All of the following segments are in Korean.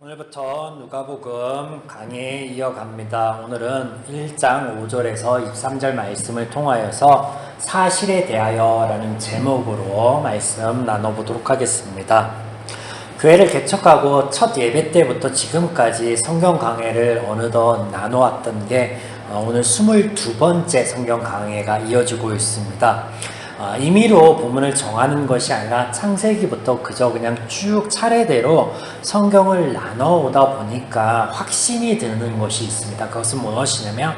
오늘부터 누가복음 강의 이어갑니다. 오늘은 1장 5절에서 23절 말씀을 통하여서 사실에 대하여라는 제목으로 말씀 나눠보도록 하겠습니다. 교회를 개척하고 첫 예배 때부터 지금까지 성경 강해를 어느덧 나누었던 게 오늘 22번째 성경 강해가 이어지고 있습니다. 임의로 본문을 정하는 것이 아니라 창세기부터 그저 그냥 쭉 차례대로 성경을 나눠오다 보니까 확신이 드는 것이 있습니다. 그것은 무엇이냐면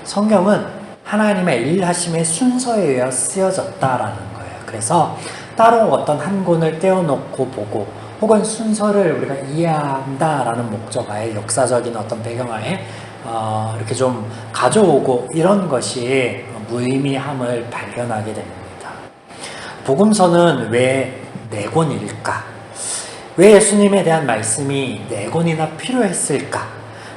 성경은 하나님의 일하심의 순서에 의해 쓰여졌다라는 거예요. 그래서 따로 어떤 한 권을 떼어놓고 보고 혹은 순서를 우리가 이해한다라는 목적하에 역사적인 어떤 배경하에 이렇게 좀 가져오고 이런 것이 무의미함을 발견하게 됩니다. 복음서는 왜 4권일까? 왜 예수님에 대한 말씀이 4권이나 필요했을까?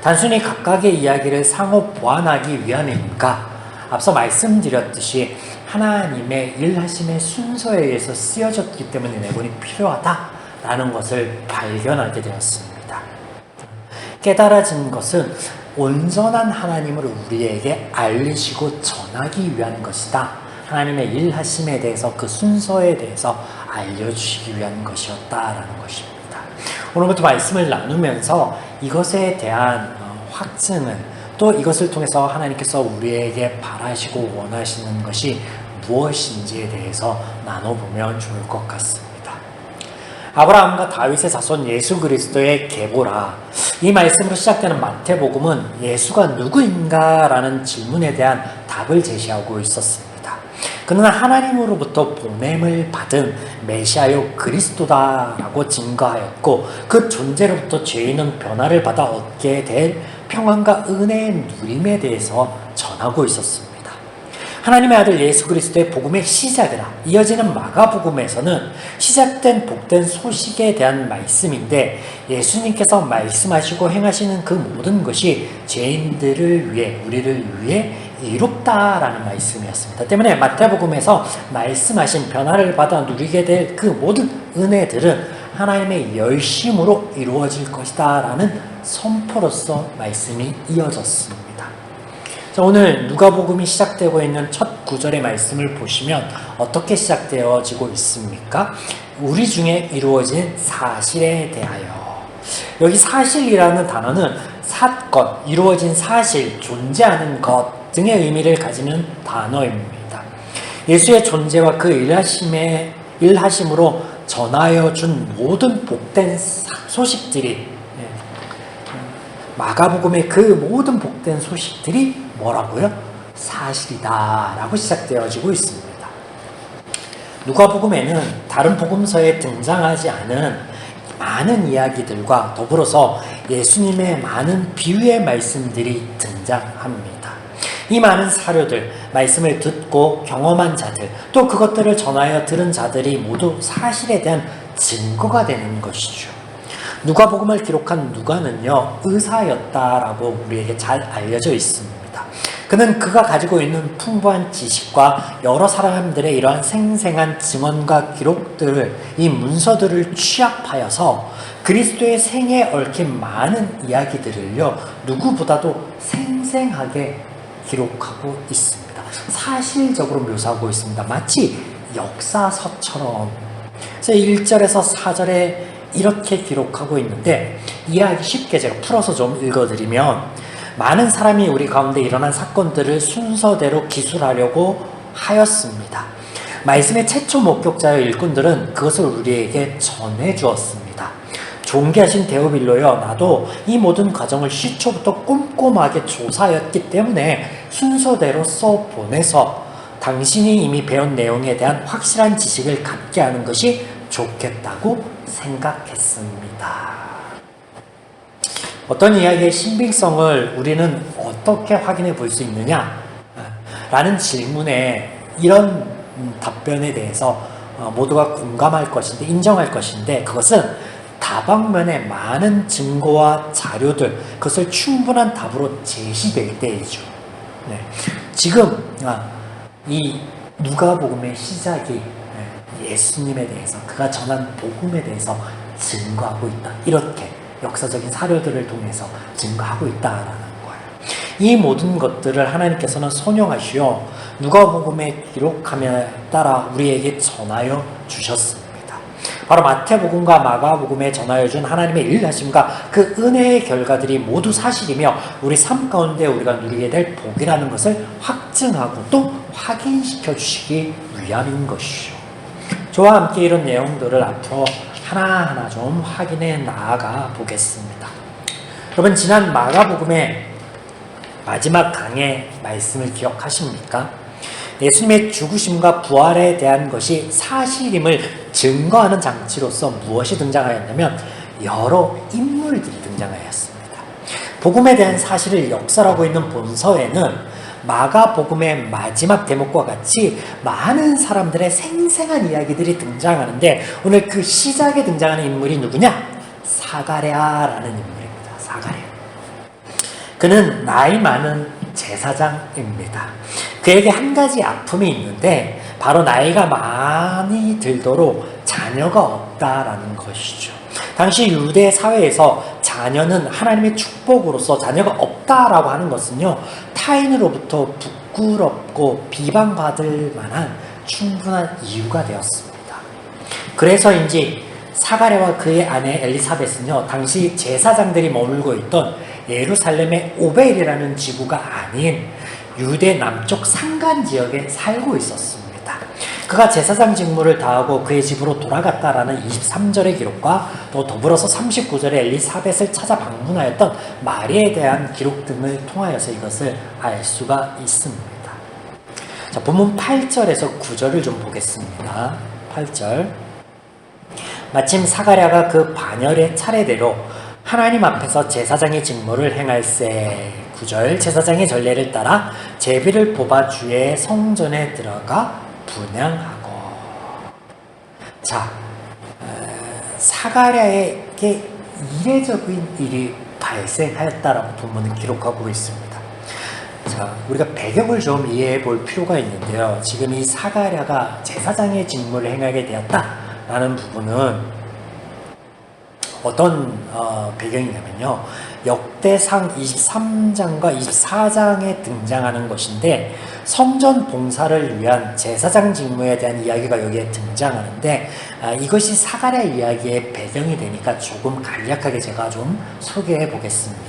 단순히 각각의 이야기를 상호 보완하기 위함입니까? 앞서 말씀드렸듯이 하나님의 일하심의 순서에 의해서 쓰여졌기 때문에 4권이 필요하다라는 것을 발견하게 되었습니다. 깨달아진 것은 온전한 하나님을 우리에게 알리시고 전하기 위한 것이다. 하나님의 일하심에 대해서 그 순서에 대해서 알려주시기 위한 것이었다라는 것입니다. 오늘부터 말씀을 나누면서 이것에 대한 확증을 또 이것을 통해서 하나님께서 우리에게 바라시고 원하시는 것이 무엇인지에 대해서 나눠보면 좋을 것 같습니다. 아브라함과 다윗의 자손 예수 그리스도의 계보라. 이 말씀으로 시작되는 마태복음은 예수가 누구인가라는 질문에 대한 답을 제시하고 있었습니다. 그는 하나님으로부터 보냄을 받은 메시아요 그리스도다라고 증거하였고 그 존재로부터 죄인은 변화를 받아 얻게 될 평안과 은혜의 누림에 대해서 전하고 있었습니다. 하나님의 아들 예수 그리스도의 복음의 시작이라 이어지는 마가복음에서는 시작된 복된 소식에 대한 말씀인데 예수님께서 말씀하시고 행하시는 그 모든 것이 죄인들을 위해 우리를 위해 이롭다라는 말씀이었습니다. 때문에 마태복음에서 말씀하신 변화를 받아 누리게 될 그 모든 은혜들은 하나님의 열심으로 이루어질 것이다 라는 선포로서 말씀이 이어졌습니다. 자, 오늘 누가복음이 시작되고 있는 첫 구절의 말씀을 보시면 어떻게 시작되어지고 있습니까? 우리 중에 이루어진 사실에 대하여. 여기 사실이라는 단어는 사건, 이루어진 사실, 존재하는 것 등의 의미를 가지는 단어입니다. 예수의 존재와 그 일하심으로 전하여 준 모든 복된 소식들이 마가복음의 그 모든 복된 소식들이 뭐라고요? 사실이다라고 시작되어지고 있습니다. 누가복음에는 다른 복음서에 등장하지 않은 많은 이야기들과 더불어서 예수님의 많은 비유의 말씀들이 등장합니다. 이 많은 사료들, 말씀을 듣고 경험한 자들, 또 그것들을 전하여 들은 자들이 모두 사실에 대한 증거가 되는 것이죠. 누가복음을 기록한 누가는요, 의사였다라고 우리에게 잘 알려져 있습니다. 그는 그가 가지고 있는 풍부한 지식과 여러 사람들의 이러한 생생한 증언과 기록들을, 이 문서들을 취합하여서 그리스도의 생애에 얽힌 많은 이야기들을요, 누구보다도 생생하게 기록하고 있습니다. 사실적으로 묘사하고 있습니다. 마치 역사서처럼. 그래서 1절에서 4절에 이렇게 기록하고 있는데 이해하기 쉽게 제가 풀어서 좀 읽어드리면 많은 사람이 우리 가운데 일어난 사건들을 순서대로 기술하려고 하였습니다. 말씀의 최초 목격자여 일꾼들은 그것을 우리에게 전해주었습니다. 존귀하신 데오빌로여, 나도 이 모든 과정을 시초부터 꼼꼼하게 조사하였기 때문에 순서대로 써보내서 당신이 이미 배운 내용에 대한 확실한 지식을 갖게 하는 것이 좋겠다고 생각했습니다. 어떤 이야기의 신빙성을 우리는 어떻게 확인해 볼 수 있느냐? 라는 질문에 이런 답변에 대해서 모두가 공감할 것인데, 인정할 것인데, 그것은 다방면에 많은 증거와 자료들, 그것을 충분한 답으로 제시될 때이죠. 네. 지금 이 누가복음의 시작이 예수님에 대해서, 그가 전한 복음에 대해서 증거하고 있다. 이렇게 역사적인 사료들을 통해서 증거하고 있다라는 거예요. 이 모든 것들을 하나님께서는 선용하시어 누가복음에 기록함에 따라 우리에게 전하여 주셨습니다. 바로 마태복음과 마가복음에 전하여 준 하나님의 일하심과 그 은혜의 결과들이 모두 사실이며 우리 삶 가운데 우리가 누리게 될 복이라는 것을 확증하고 또 확인시켜 주시기 위함인 것이죠. 저와 함께 이런 내용들을 앞으로 하나하나 좀 확인해 나아가 보겠습니다. 여러분, 지난 마가복음의 마지막 강의 말씀을 기억하십니까? 예수님의 죽으심과 부활에 대한 것이 사실임을 증거하는 장치로서 무엇이 등장하였냐면 여러 인물들이 등장하였습니다. 복음에 대한 사실을 역설하고 있는 본서에는 마가복음의 마지막 대목과 같이 많은 사람들의 생생한 이야기들이 등장하는데 오늘 그 시작에 등장하는 인물이 누구냐? 사가랴라는 인물입니다. 사가랴. 그는 나이 많은 제사장입니다. 그에게 한 가지 아픔이 있는데 바로 나이가 많이 들도록 자녀가 없다라는 것이죠. 당시 유대 사회에서 자녀는 하나님의 축복으로서 자녀가 없다라고 하는 것은요, 타인으로부터 부끄럽고 비방받을 만한 충분한 이유가 되었습니다. 그래서인지 사가랴와 그의 아내 엘리사벳은요, 당시 제사장들이 머물고 있던 예루살렘의 오벨이라는 지구가 아닌 유대 남쪽 산간 지역에 살고 있었습니다. 그가 제사장 직무를 다하고 그의 집으로 돌아갔다라는 23절의 기록과 또 더불어서 39절에 엘리사벳을 찾아 방문하였던 마리에 대한 기록 등을 통하여서 이것을 알 수가 있습니다. 자, 본문 8절에서 9절을 좀 보겠습니다. 8절. 마침 사가랴가 그 반열의 차례대로 하나님 앞에서 제사장의 직무를 행할세. 9절. 제사장의 전례를 따라 제비를 뽑아 주의 성전에 들어가 분향하고. 자, 사가랴에게 이례적인 일이 발생하였다라고 본문은 기록하고 있습니다. 자, 우리가 배경을 좀 이해해 볼 필요가 있는데요. 지금 이 사가랴가 제사장의 직무를 행하게 되었다라는 부분은 어떤 배경이냐면요, 역대상 23장과 24장에 등장하는 것인데 성전 봉사를 위한 제사장 직무에 대한 이야기가 여기에 등장하는데 이것이 사가랴 이야기의 배경이 되니까 조금 간략하게 제가 좀 소개해 보겠습니다.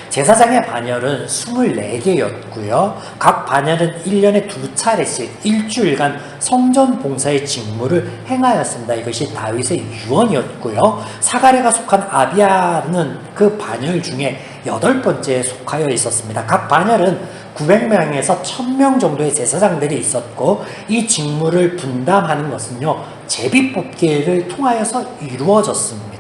제사장의 반열은 24개였고요. 각 반열은 1년에 2차례씩 일주일간 성전 봉사의 직무를 행하였습니다. 이것이 다윗의 유언이었고요. 사가랴가 속한 아비야는 그 반열 중에 8번째에 속하여 있었습니다. 각 반열은 900명에서 1000명 정도의 제사장들이 있었고 이 직무를 분담하는 것은요, 제비 뽑기를 통하여서 이루어졌습니다.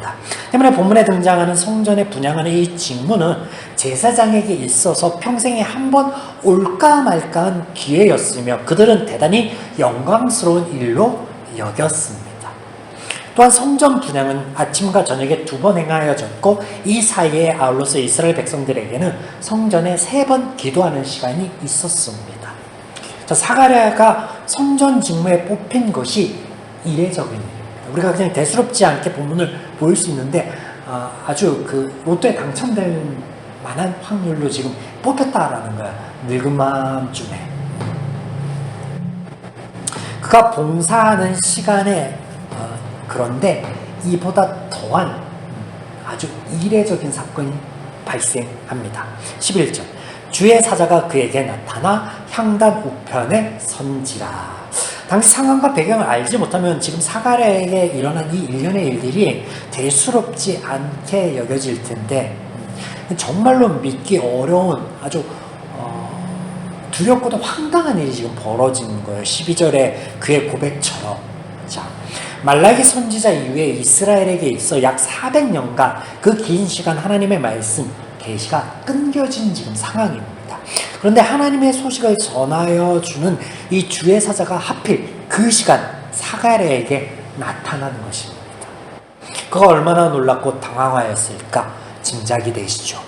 때문에 본문에 등장하는 성전에 분향하는 이 직무는 제사장에게 있어서 평생에 한 번 올까 말까한 기회였으며 그들은 대단히 영광스러운 일로 여겼습니다. 또한 성전 분향은 아침과 저녁에 2번 행하여졌고 이 사이에 아울러서 이스라엘 백성들에게는 성전에 3번 기도하는 시간이 있었습니다. 사가랴가 성전 직무에 뽑힌 것이 이례적인 일입니다. 우리가 그냥 대수롭지 않게 본문을 보일 수 있는데 아주 그 로또에 당첨될 만한 확률로 지금 뽑혔다라는 거야. 늙은 마음쯤에 그가 봉사하는 시간에 그런데 이보다 더한 아주 이례적인 사건이 발생합니다. 11절. 주의 사자가 그에게 나타나 향단 우편에 선지라. 당시 상황과 배경을 알지 못하면 지금 사가랴에게 일어난 이 일련의 일들이 대수롭지 않게 여겨질 텐데 정말로 믿기 어려운 아주 두렵고도 황당한 일이 지금 벌어지는 거예요. 12절에 그의 고백처럼. 자, 말라기 선지자 이후에 이스라엘에게 있어 약 400년간 그 긴 시간 하나님의 말씀 계시가 끊겨진 지금 상황입니다. 그런데 하나님의 소식을 전하여 주는 이 주의 사자가 하필 그 시간 사가랴에게 나타나는 것입니다. 그가 얼마나 놀랍고 당황하였을까 짐작이 되시죠.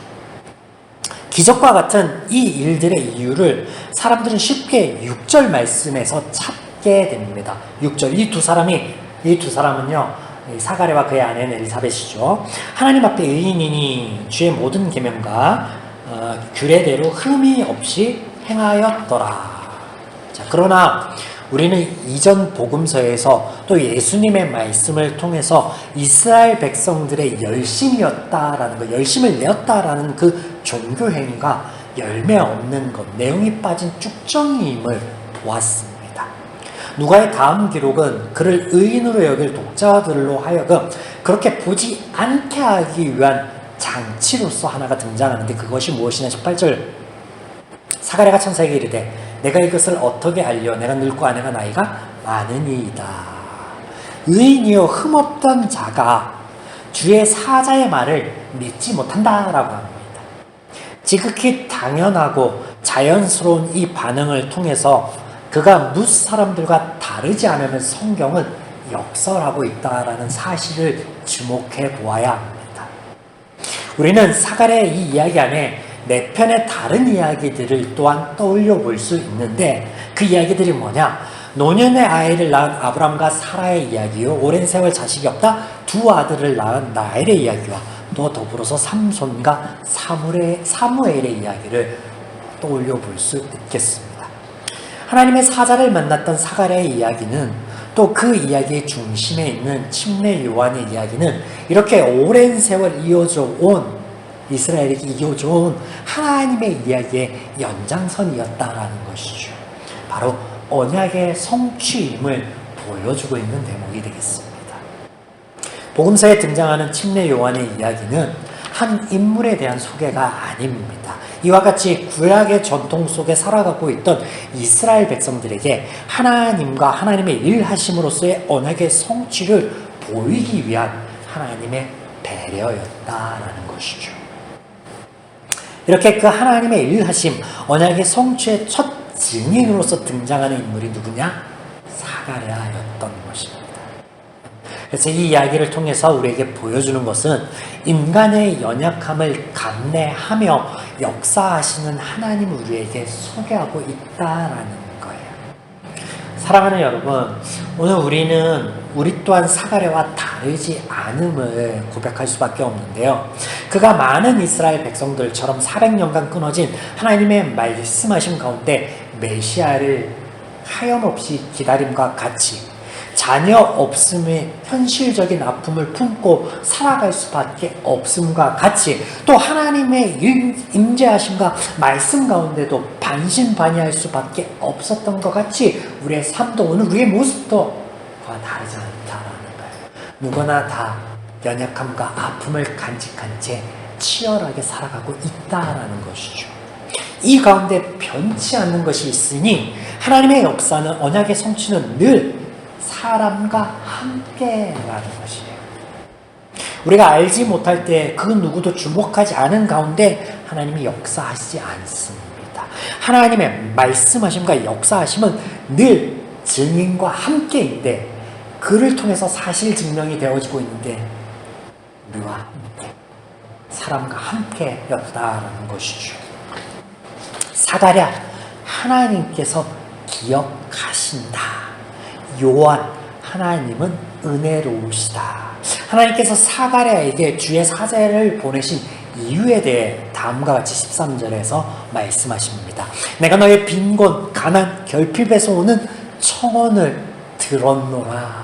기적과 같은 이 일들의 이유를 사람들은 쉽게 6절 말씀에서 찾게 됩니다. 6절. 이 두 사람은요, 사가랴와 그의 아내는 엘리사벳이죠. 하나님 앞에 의인이니 주의 모든 계명과 규례대로 흠이 없이 행하였더라. 자, 그러나 우리는 이전 복음서에서 또 예수님의 말씀을 통해서 이스라엘 백성들의 열심이었다라는 것, 열심을 내었다라는 그 종교 행위가 열매 없는 것, 내용이 빠진 쭉정이임을 보았습니다. 누가의 다음 기록은 그를 의인으로 여길 독자들로 하여금 그렇게 보지 않게 하기 위한 장치로서 하나가 등장하는데, 그것이 무엇이냐. 18절, 사가랴가 천사에게 이르되 내가 이것을 어떻게 알려? 내가 늙고 아내가 나이가 많으니이다. 의인이요 흠없던 자가 주의 사자의 말을 믿지 못한다라고 합니다. 지극히 당연하고 자연스러운 이 반응을 통해서 그가 뭇 사람들과 다르지 않으면 성경은 역설하고 있다라는 사실을 주목해 보아야 합니다. 우리는 사가랴의 이 이야기 안에 네 편의 다른 이야기들을 또한 떠올려 볼 수 있는데, 그 이야기들이 뭐냐? 노년의 아이를 낳은 아브람과 사라의 이야기요, 오랜 세월 자식이 없다 두 아들을 낳은 라헬의 이야기와 또 더불어서 삼손과 사무엘의 이야기를 떠올려 볼 수 있겠습니다. 하나님의 사자를 만났던 사가랴의 이야기는, 또 그 이야기의 중심에 있는 침례 요한의 이야기는 이렇게 오랜 세월 이어져 온, 이스라엘에게 이어져 온 하나님의 이야기의 연장선이었다라는 것이죠. 바로 언약의 성취임을 보여주고 있는 대목이 되겠습니다. 복음서에 등장하는 침례 요한의 이야기는 한 인물에 대한 소개가 아닙니다. 이와 같이 구약의 전통 속에 살아가고 있던 이스라엘 백성들에게 하나님과 하나님의 일하심으로서의 언약의 성취를 보이기 위한 하나님의 배려였다라는 것이죠. 이렇게 그 하나님의 일하심, 언약의 성취의 첫 증인으로서 등장하는 인물이 누구냐? 사가랴였던 것입니다. 그래서 이 이야기를 통해서 우리에게 보여주는 것은 인간의 연약함을 감내하며 역사하시는 하나님을 우리에게 소개하고 있다라는 거예요. 사랑하는 여러분, 오늘 우리는 우리 또한 사가랴와 다르지 않음을 고백할 수밖에 없는데요. 그가 많은 이스라엘 백성들처럼 400년간 끊어진 하나님의 말씀하심 가운데 메시아를 하염없이 기다림과 같이 자녀 없음의 현실적인 아픔을 품고 살아갈 수밖에 없음과 같이, 또 하나님의 임재하심과 말씀 가운데도 반신반의할 수밖에 없었던 것 같이 우리의 삶도, 오늘 우리의 모습도 그와 다르지 않다라는 거예요. 누구나 다 연약함과 아픔을 간직한 채 치열하게 살아가고 있다라는 것이죠. 이 가운데 변치 않는 것이 있으니 하나님의 역사는, 언약의 성취는 늘 사람과 함께라는 것이에요. 우리가 알지 못할 때 그 누구도 주목하지 않은 가운데 하나님이 역사하시지 않습니다. 하나님의 말씀하심과 역사하심은 늘 증인과 함께인데, 그를 통해서 사실 증명이 되어지고 있는데 우리와 함께, 사람과 함께였다라는 것이죠. 사가랴, 하나님께서 기억하신다. 요한, 하나님은 은혜로우시다. 하나님께서 사가랴에게 주의 사자를 보내신 이유에 대해 다음과 같이 13절에서 말씀하십니다. 내가 너의 빈곤, 가난, 결핍에서 오는 청원을 들었노라.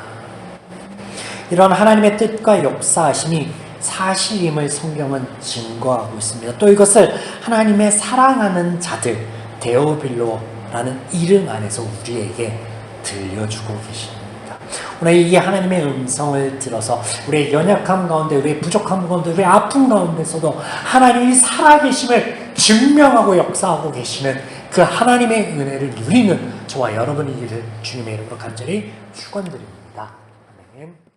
이런 하나님의 뜻과 역사하심이 사실임을 성경은 증거하고 있습니다. 또 이것을 하나님의 사랑하는 자들, 데오빌로라는 이름 안에서 우리에게 들려주고 계십니다. 오늘 이 하나님의 음성을 들어서 우리의 연약함 가운데, 우리의 부족함 가운데, 우리의 아픔 가운데서도 하나님이 살아계심을 증명하고 역사하고 계시는 그 하나님의 은혜를 누리는 저와 여러분이 되기를 주님의 이름으로 간절히 축원드립니다. 아멘.